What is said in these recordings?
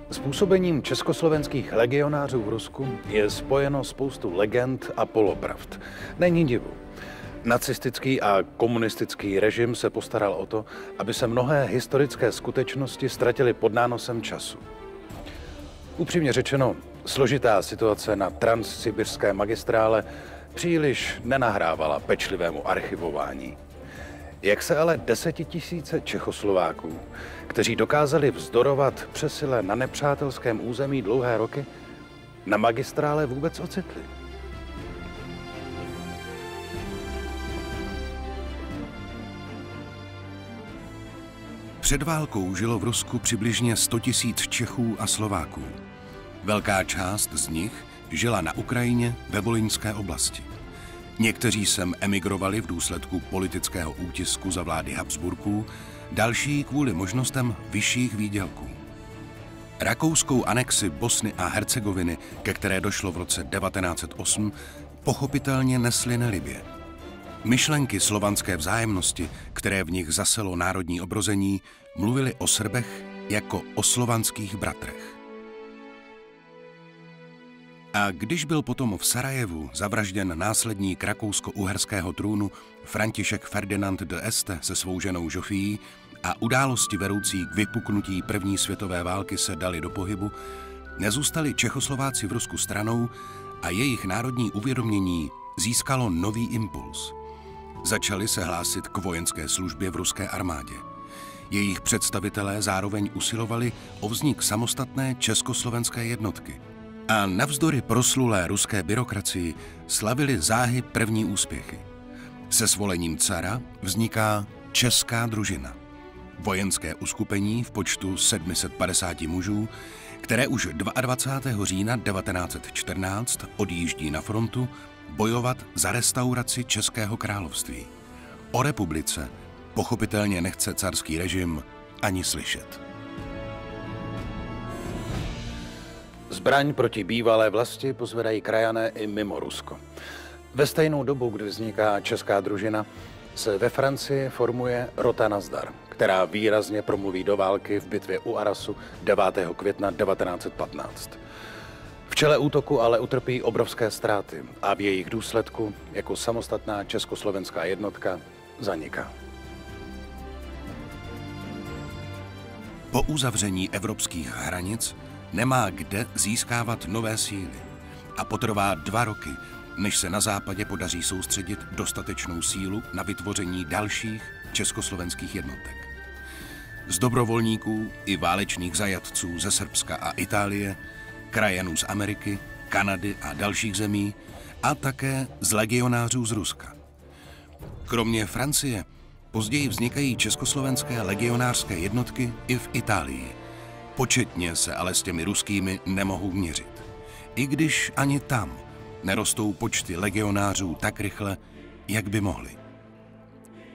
S působením československých legionářů v Rusku je spojeno spoustu legend a polopravd. Není divu. Nacistický a komunistický režim se postaral o to, aby se mnohé historické skutečnosti ztratily pod nánosem času. Upřímně řečeno, složitá situace na transsibirské magistrále příliš nenahrávala pečlivému archivování. Jak se ale desetitisíce Čechoslováků, kteří dokázali vzdorovat přesile na nepřátelském území dlouhé roky, na magistrále vůbec ocitli? Před válkou žilo v Rusku přibližně 100 000 Čechů a Slováků. Velká část z nich žila na Ukrajině ve Volyňské oblasti. Někteří sem emigrovali v důsledku politického útisku za vlády Habsburků, další kvůli možnostem vyšších výdělků. Rakouskou anexi Bosny a Hercegoviny, ke které došlo v roce 1908, pochopitelně nesli nelibě. Myšlenky slovanské vzájemnosti, které v nich zaselo národní obrození, mluvily o Srbech jako o slovanských bratrech. A když byl potom v Sarajevu zavražděn následník rakousko-uherského trůnu František Ferdinand de Este se svou ženou Žofí a události vedoucí k vypuknutí první světové války se dali do pohybu, nezůstali Čechoslováci v Rusku stranou a jejich národní uvědomění získalo nový impuls. Začali se hlásit k vojenské službě v ruské armádě. Jejich představitelé zároveň usilovali o vznik samostatné československé jednotky. A navzdory proslulé ruské byrokracii slavili záhy první úspěchy. Se svolením cara vzniká Česká družina. Vojenské uskupení v počtu 750 mužů, které už 22. října 1914 odjíždí na frontu bojovat za restauraci Českého království. O republice pochopitelně nechce carský režim ani slyšet. Zbraň proti bývalé vlasti pozvedají krajané i mimo Rusko. Ve stejnou dobu, kdy vzniká Česká družina, se ve Francii formuje Rota Nazdar, která výrazně promluví do války v bitvě u Arasu 9. května 1915. V čele útoku ale utrpí obrovské ztráty a v jejich důsledku jako samostatná československá jednotka zaniká. Po uzavření evropských hranic nemá kde získávat nové síly a potrvá 2 roky, než se na západě podaří soustředit dostatečnou sílu na vytvoření dalších československých jednotek. Z dobrovolníků i válečných zajatců ze Srbska a Itálie, krajanů z Ameriky, Kanady a dalších zemí a také z legionářů z Ruska. Kromě Francie později vznikají československé legionářské jednotky i v Itálii. Početně se ale s těmi ruskými nemohou měřit. I když ani tam nerostou počty legionářů tak rychle, jak by mohli.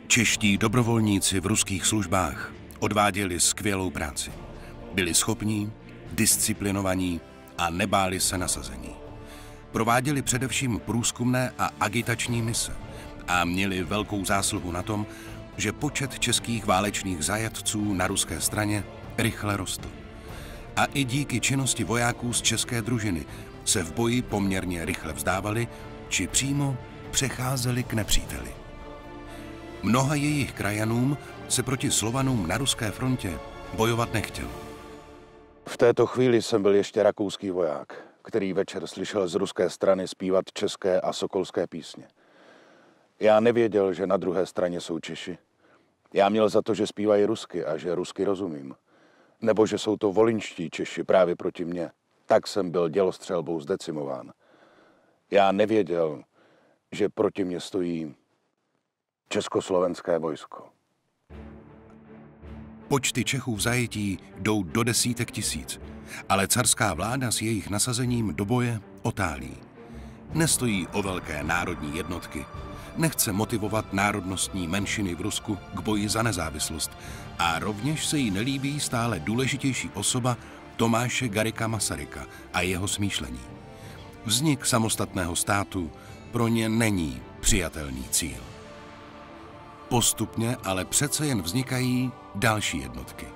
Čeští dobrovolníci v ruských službách odváděli skvělou práci. Byli schopní, disciplinovaní a nebáli se nasazení. Prováděli především průzkumné a agitační mise a měli velkou zásluhu na tom, že počet českých válečných zajatců na ruské straně rychle rostl. A i díky činnosti vojáků z České družiny se v boji poměrně rychle vzdávali, či přímo přecházeli k nepříteli. Mnoha jejich krajanům se proti Slovanům na ruské frontě bojovat nechtělo. V této chvíli jsem byl ještě rakouský voják, který večer slyšel z ruské strany zpívat české a sokolské písně. Já nevěděl, že na druhé straně jsou Češi. Já měl za to, že zpívají rusky a že rusky rozumím. Nebo že jsou to volyňští Češi právě proti mně. Tak jsem byl dělostřelbou zdecimován. Já nevěděl, že proti mně stojí československé vojsko. Počty Čechů v zajetí jdou do desítek tisíc, ale carská vláda s jejich nasazením do boje otálí. Nestojí o velké národní jednotky. Nechce motivovat národnostní menšiny v Rusku k boji za nezávislost a rovněž se jí nelíbí stále důležitější osoba Tomáše Garrigua Masaryka a jeho smýšlení. Vznik samostatného státu pro ně není přijatelný cíl. Postupně ale přece jen vznikají další jednotky.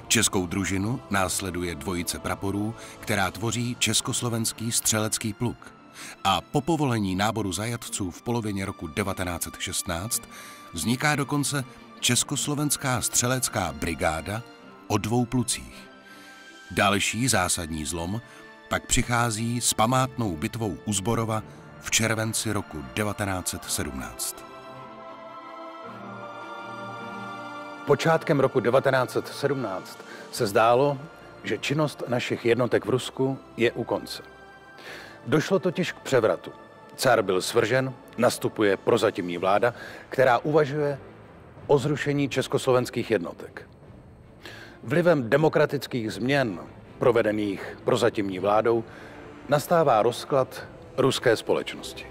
Českou družinu následuje dvojice praporů, která tvoří Československý střelecký pluk. A po povolení náboru zajatců v polovině roku 1916 vzniká dokonce Československá střelecká brigáda o 2 plucích. Další zásadní zlom pak přichází s památnou bitvou u Zborova v červenci roku 1917. Počátkem roku 1917 se zdálo, že činnost našich jednotek v Rusku je u konce. Došlo totiž k převratu. Car byl svržen, nastupuje prozatímní vláda, která uvažuje o zrušení československých jednotek. Vlivem demokratických změn provedených prozatímní vládou nastává rozklad ruské společnosti.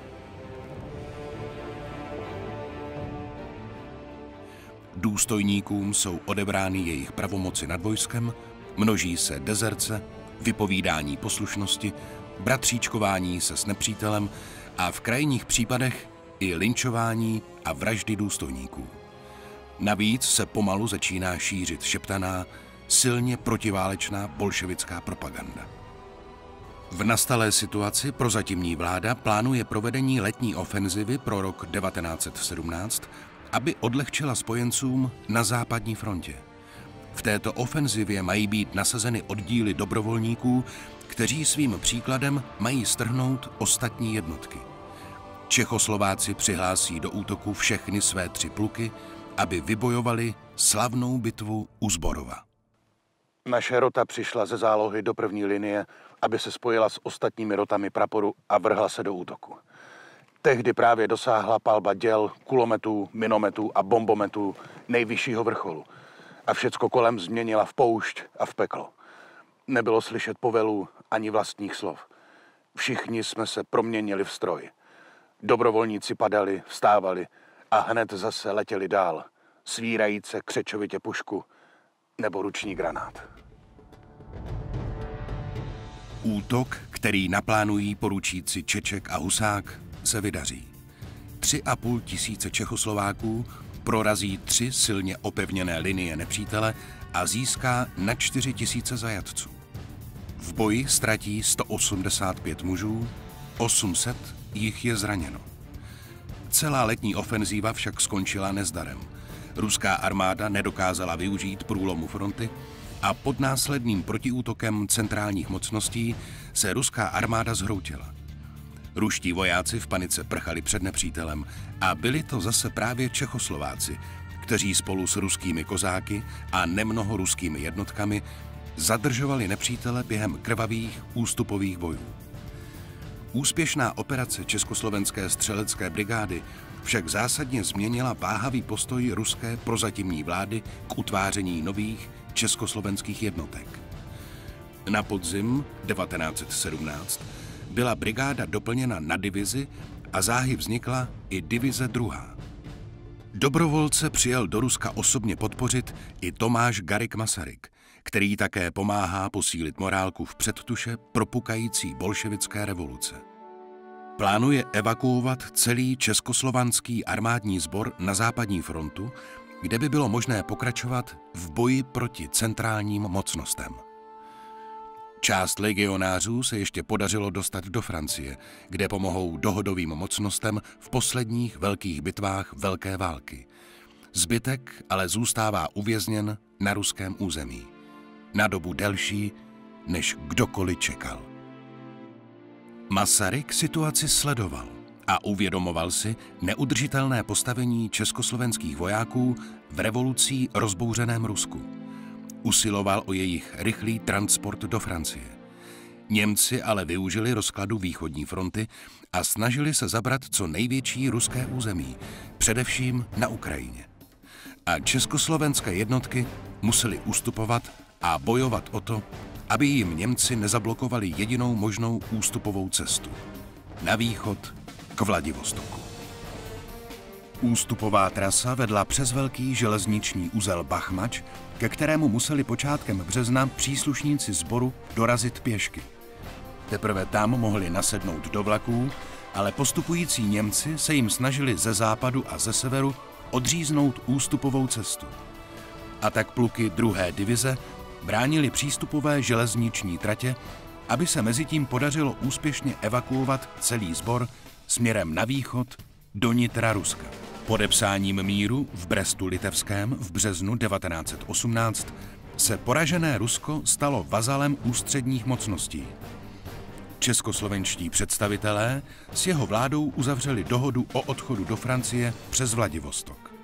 Důstojníkům jsou odebrány jejich pravomoci nad vojskem, množí se dezerce, vypovídání poslušnosti, bratříčkování se s nepřítelem a v krajních případech i lynčování a vraždy důstojníků. Navíc se pomalu začíná šířit šeptaná, silně protiválečná bolševická propaganda. V nastalé situaci prozatímní vláda plánuje provedení letní ofenzivy pro rok 1917, aby odlehčila spojencům na západní frontě. V této ofenzivě mají být nasazeny oddíly dobrovolníků, kteří svým příkladem mají strhnout ostatní jednotky. Čechoslováci přihlásí do útoku všechny své 3 pluky, aby vybojovali slavnou bitvu u Zborova. Naše rota přišla ze zálohy do první linie, aby se spojila s ostatními rotami praporu a vrhla se do útoku. Tehdy právě dosáhla palba děl, kulometů, minometů a bombometů nejvyššího vrcholu. A všecko kolem změnila v poušť a v peklo. Nebylo slyšet povelů ani vlastních slov. Všichni jsme se proměnili v stroj. Dobrovolníci padali, vstávali a hned zase letěli dál, svírajíce křečovitě pušku nebo ruční granát. Útok, který naplánují poručíci Čeček a Husák, se vydaří. 3,5 tisíce Čechoslováků prorazí 3 silně opevněné linie nepřítele a získá na 4 tisíce zajatců. V boji ztratí 185 mužů, 800 jich je zraněno. Celá letní ofenzíva však skončila nezdarem. Ruská armáda nedokázala využít průlomu fronty a pod následným protiútokem centrálních mocností se ruská armáda zhroutila. Ruští vojáci v panice prchali před nepřítelem a byli to zase právě Čechoslováci, kteří spolu s ruskými kozáky a nemnoho ruskými jednotkami zadržovali nepřítele během krvavých ústupových bojů. Úspěšná operace Československé střelecké brigády však zásadně změnila váhavý postoj ruské prozatímní vlády k utváření nových československých jednotek. Na podzim 1917 byla brigáda doplněna na divizi a záhy vznikla i divize 2. Dobrovolce přijel do Ruska osobně podpořit i Tomáš Garrigue Masaryk, který také pomáhá posílit morálku v předtuše propukající bolševické revoluce. Plánuje evakuovat celý československý armádní sbor na západní frontu, kde by bylo možné pokračovat v boji proti centrálním mocnostem. Část legionářů se ještě podařilo dostat do Francie, kde pomohou dohodovým mocnostem v posledních velkých bitvách Velké války. Zbytek ale zůstává uvězněn na ruském území. Na dobu delší, než kdokoliv čekal. Masaryk situaci sledoval a uvědomoval si neudržitelné postavení československých vojáků v revolucí rozbouřeném Rusku. Usiloval o jejich rychlý transport do Francie. Němci ale využili rozkladu východní fronty a snažili se zabrat co největší ruské území, především na Ukrajině. A československé jednotky musely ustupovat a bojovat o to, aby jim Němci nezablokovali jedinou možnou ústupovou cestu – na východ k Vladivostoku. Ústupová trasa vedla přes velký železniční uzel Bachmač, ke kterému museli počátkem března příslušníci sboru dorazit pěšky. Teprve tam mohli nasednout do vlaků, ale postupující Němci se jim snažili ze západu a ze severu odříznout ústupovou cestu. A tak pluky 2. divize bránili přístupové železniční tratě, aby se mezitím podařilo úspěšně evakuovat celý sbor směrem na východ do nitra Ruska. Podepsáním míru v Brestu-Litevském v březnu 1918 se poražené Rusko stalo vazalem ústředních mocností. Českoslovenští představitelé s jeho vládou uzavřeli dohodu o odchodu do Francie přes Vladivostok.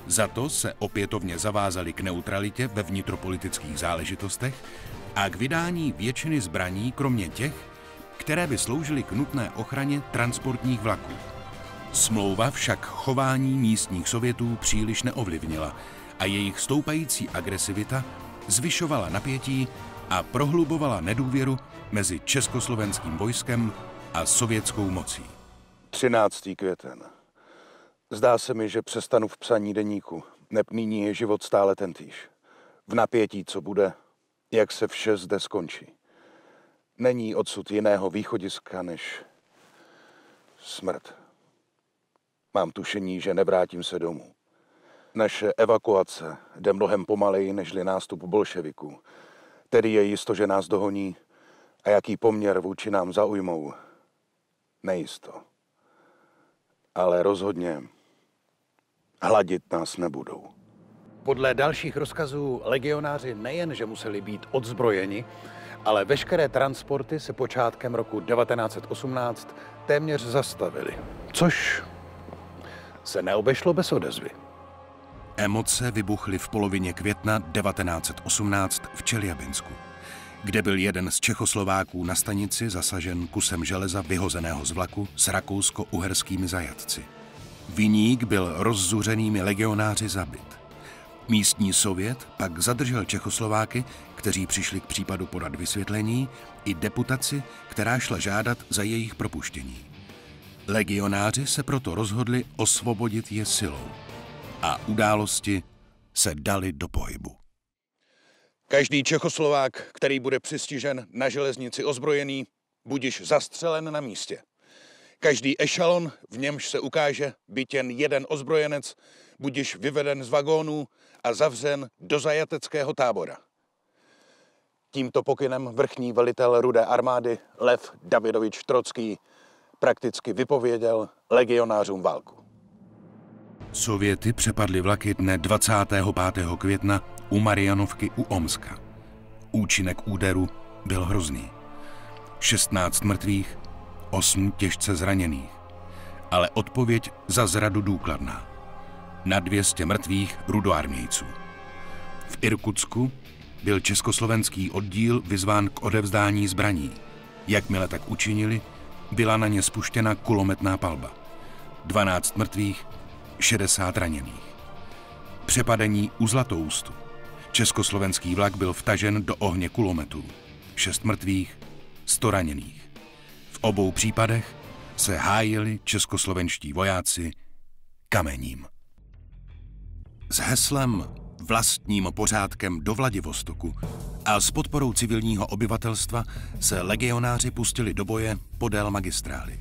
Za to se opětovně zavázali k neutralitě ve vnitropolitických záležitostech a k vydání většiny zbraní, kromě těch, které by sloužily k nutné ochraně transportních vlaků. Smlouva však chování místních Sovětů příliš neovlivnila a jejich stoupající agresivita zvyšovala napětí a prohlubovala nedůvěru mezi československým vojskem a sovětskou mocí. 13. květen. Zdá se mi, že přestanu v psaní deníku. Neb nyní je život stále tentýž. V napětí, co bude, jak se vše zde skončí. Není odsud jiného východiska než smrt. Mám tušení, že nevrátím se domů. Naše evakuace jde mnohem pomaleji nežli nástup bolševiků. Tedy je jisto, že nás dohoní a jaký poměr vůči nám zaujmou, nejisto. Ale rozhodně hladit nás nebudou. Podle dalších rozkazů legionáři nejenže museli být odzbrojeni, ale veškeré transporty se počátkem roku 1918 téměř zastavily, což se neobešlo bez odezvy. Emoce vybuchly v polovině května 1918 v Čeljabinsku, kde byl jeden z Čechoslováků na stanici zasažen kusem železa vyhozeného z vlaku s rakousko-uherskými zajatci. Viník byl rozzuřenými legionáři zabit. Místní sovět pak zadržel Čechoslováky, kteří přišli k případu podat vysvětlení, i deputaci, která šla žádat za jejich propuštění. Legionáři se proto rozhodli osvobodit je silou a události se dali do pohybu. Každý Čechoslovák, který bude přistižen na železnici ozbrojený, budiž zastřelen na místě. Každý ešalon, v němž se ukáže byt jen jeden ozbrojenec, budiž vyveden z vagónů a zavřen do zajateckého tábora. Tímto pokynem vrchní velitel Rudé armády Lev Davidovič Trocký prakticky vypověděl legionářům válku. Sověty přepadly vlaky dne 25. května u Marianovky u Omska. Účinek úderu byl hrozný. 16 mrtvých, 8 těžce zraněných. Ale odpověď za zradu důkladná. Na 200 mrtvých rudoarmějců. V Irkutsku byl československý oddíl vyzván k odevzdání zbraní. Jakmile tak učinili, byla na ně spuštěna kulometná palba. 12 mrtvých, 60 raněných. Přepadení u Zlatoustu. Československý vlak byl vtažen do ohně kulometů. 6 mrtvých, 100 raněných. V obou případech se hájili českoslovenští vojáci kamením. S heslem Vlastním pořádkem do Vladivostoku a s podporou civilního obyvatelstva se legionáři pustili do boje podél magistrály.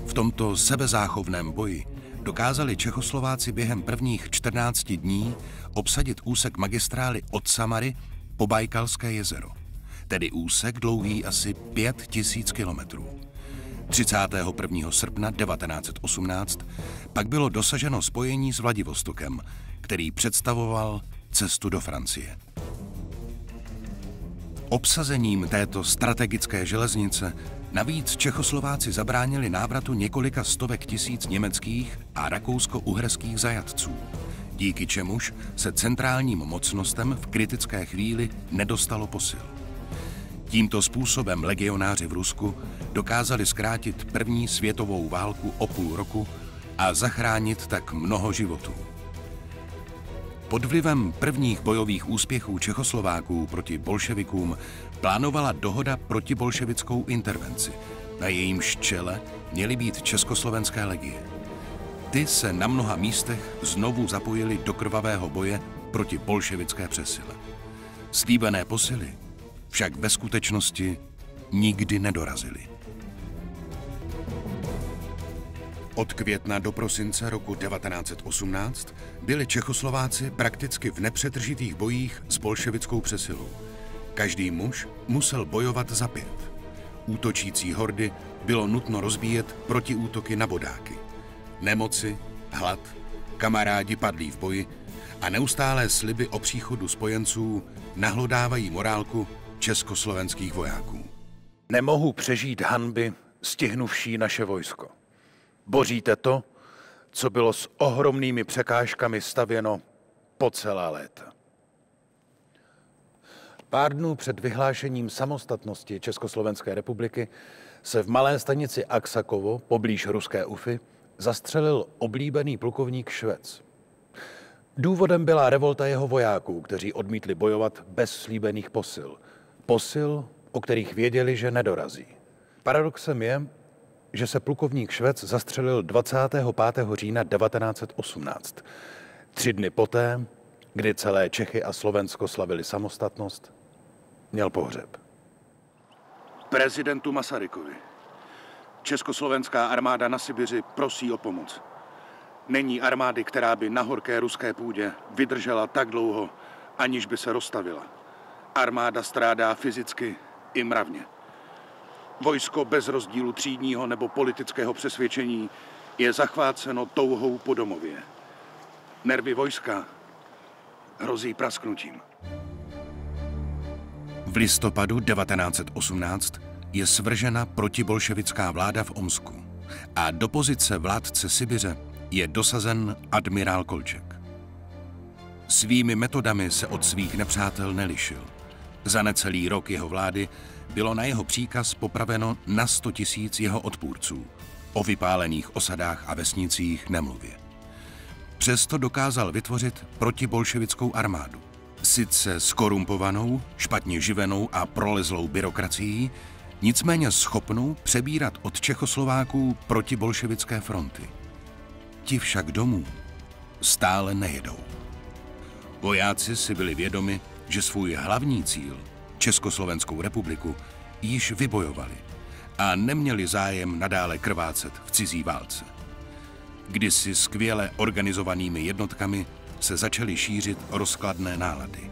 V tomto sebezáchovném boji dokázali Čechoslováci během prvních 14 dní obsadit úsek magistrály od Samary po Bajkalské jezero, tedy úsek dlouhý asi 5000 kilometrů. 31. srpna 1918 pak bylo dosaženo spojení s Vladivostokem, který představoval cestu do Francie. Obsazením této strategické železnice navíc Čechoslováci zabránili návratu několika stovek tisíc německých a rakousko-uherských zajatců, díky čemuž se centrálním mocnostem v kritické chvíli nedostalo posil. Tímto způsobem legionáři v Rusku dokázali zkrátit první světovou válku o půl roku a zachránit tak mnoho životů. Pod vlivem prvních bojových úspěchů Čechoslováků proti bolševikům plánovala dohoda protibolševickou intervenci. Na jejímž čele měly být československé legie. Ty se na mnoha místech znovu zapojily do krvavého boje proti bolševické přesile. Slíbené posily však ve skutečnosti nikdy nedorazily. Od května do prosince roku 1918 byli Čechoslováci prakticky v nepřetržitých bojích s bolševickou přesilou. Každý muž musel bojovat za 5. Útočící hordy bylo nutno rozbíjet protiútoky na bodáky. Nemoci, hlad, kamarádi padlí v boji a neustálé sliby o příchodu spojenců nahlodávají morálku československých vojáků. Nemohu přežít hanby, stihnuvší naše vojsko. Boříte to, co bylo s ohromnými překážkami stavěno po celá léta. Pár dnů před vyhlášením samostatnosti Československé republiky se v malé stanici Aksakovo, poblíž ruské Ufy, zastřelil oblíbený plukovník Švec. Důvodem byla revolta jeho vojáků, kteří odmítli bojovat bez slíbených posil. Posil, o kterých věděli, že nedorazí. Paradoxem je, že se plukovník Švec zastřelil 25. října 1918, 3 dny poté, kdy celé Čechy a Slovensko slavili samostatnost, měl pohřeb. Prezidentu Masarykovi. Československá armáda na Sibiři prosí o pomoc. Není armády, která by na horké ruské půdě vydržela tak dlouho, aniž by se rozstavila. Armáda strádá fyzicky i mravně. Vojsko bez rozdílu třídního nebo politického přesvědčení je zachváceno touhou po domově. Nervy vojska hrozí prasknutím. V listopadu 1918 je svržena protibolševická vláda v Omsku a do pozice vládce Sibiře je dosazen admirál Kolčak. Svými metodami se od svých nepřátel nelišil. Za necelý rok jeho vlády bylo na jeho příkaz popraveno na 100 000 jeho odpůrců. O vypálených osadách a vesnicích nemluvě. Přesto dokázal vytvořit protibolševickou armádu. Sice skorumpovanou, špatně živenou a prolezlou byrokracií, nicméně schopnou přebírat od Čechoslováků protibolševické fronty. Ti však domů stále nejedou. Vojáci si byli vědomi, že svůj hlavní cíl, Československou republiku, již vybojovali a neměli zájem nadále krvácet v cizí válce. Kdysi skvěle organizovanými jednotkami se začaly šířit rozkladné nálady.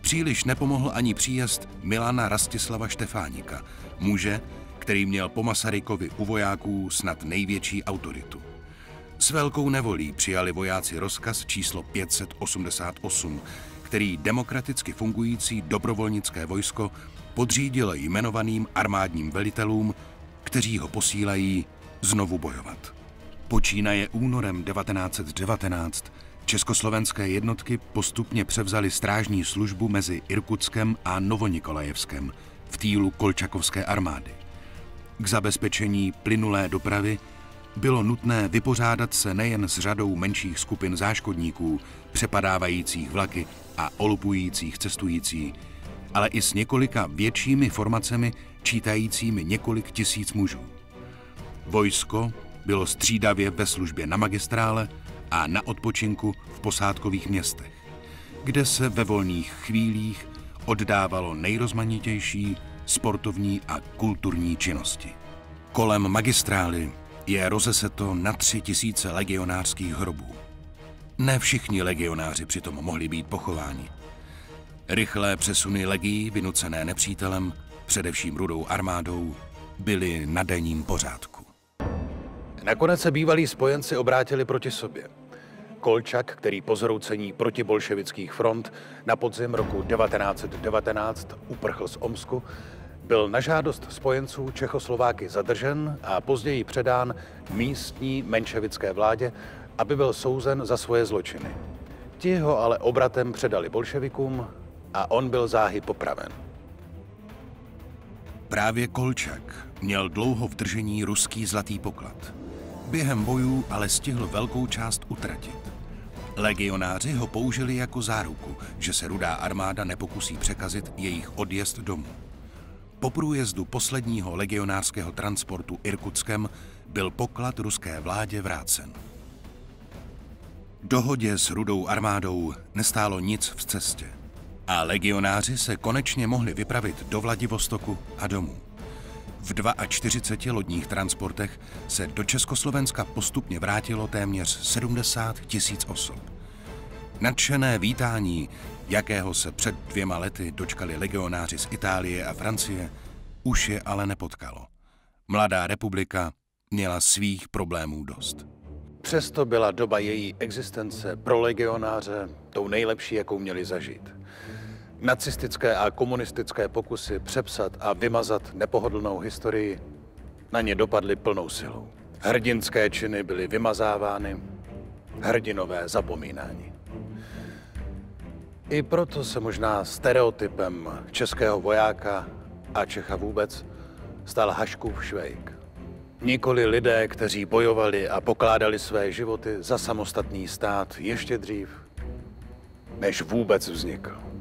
Příliš nepomohl ani příjezd Milana Rastislava Štefánika, muže, který měl po Masarykovi u vojáků snad největší autoritu. S velkou nevolí přijali vojáci rozkaz číslo 588, který demokraticky fungující dobrovolnické vojsko podřídil jmenovaným armádním velitelům, kteří ho posílají znovu bojovat. Počínaje únorem 1919 československé jednotky postupně převzaly strážní službu mezi Irkutskem a Novonikolajevskem v týlu kolčakovské armády. K zabezpečení plynulé dopravy bylo nutné vypořádat se nejen s řadou menších skupin záškodníků, přepadávajících vlaky a olupujících cestující, ale i s několika většími formacemi čítajícími několik tisíc mužů. Vojsko bylo střídavě ve službě na magistrále a na odpočinku v posádkových městech, kde se ve volných chvílích oddávalo nejrozmanitější sportovní a kulturní činnosti. Kolem magistrály je rozeseto na 3000 legionářských hrobů. Ne všichni legionáři přitom mohli být pochováni. Rychlé přesuny legií vynucené nepřítelem, především Rudou armádou, byly na denním pořádku. Nakonec se bývalí spojenci obrátili proti sobě. Kolčak, který po zhroucení protibolševických front na podzim roku 1919 uprchl z Omsku, byl na žádost spojenců Čechoslováky zadržen a později předán místní menševické vládě, aby byl souzen za svoje zločiny. Ti ho ale obratem předali bolševikům a on byl záhy popraven. Právě Kolčak měl dlouho v držení ruský zlatý poklad. Během bojů ale stihl velkou část utratit. Legionáři ho použili jako záruku, že se Rudá armáda nepokusí překazit jejich odjezd domů. Po průjezdu posledního legionářského transportu Irkutskem byl poklad ruské vládě vrácen. Dohodě s Rudou armádou nestálo nic v cestě a legionáři se konečně mohli vypravit do Vladivostoku a domů. V 42 lodních transportech se do Československa postupně vrátilo téměř 70 000 osob. Nadšené vítání, jakého se před 2 lety dočkali legionáři z Itálie a Francie, už je ale nepotkalo. Mladá republika měla svých problémů dost. Přesto byla doba její existence pro legionáře tou nejlepší, jakou měli zažít. Nacistické a komunistické pokusy přepsat a vymazat nepohodlnou historii na ně dopadly plnou silou. Hrdinské činy byly vymazávány, hrdinové zapomínáni. I proto se možná stereotypem českého vojáka a Čecha vůbec stal Haškův Švejk. Nikoli lidé, kteří bojovali a pokládali své životy za samostatný stát ještě dřív, než vůbec vznikl.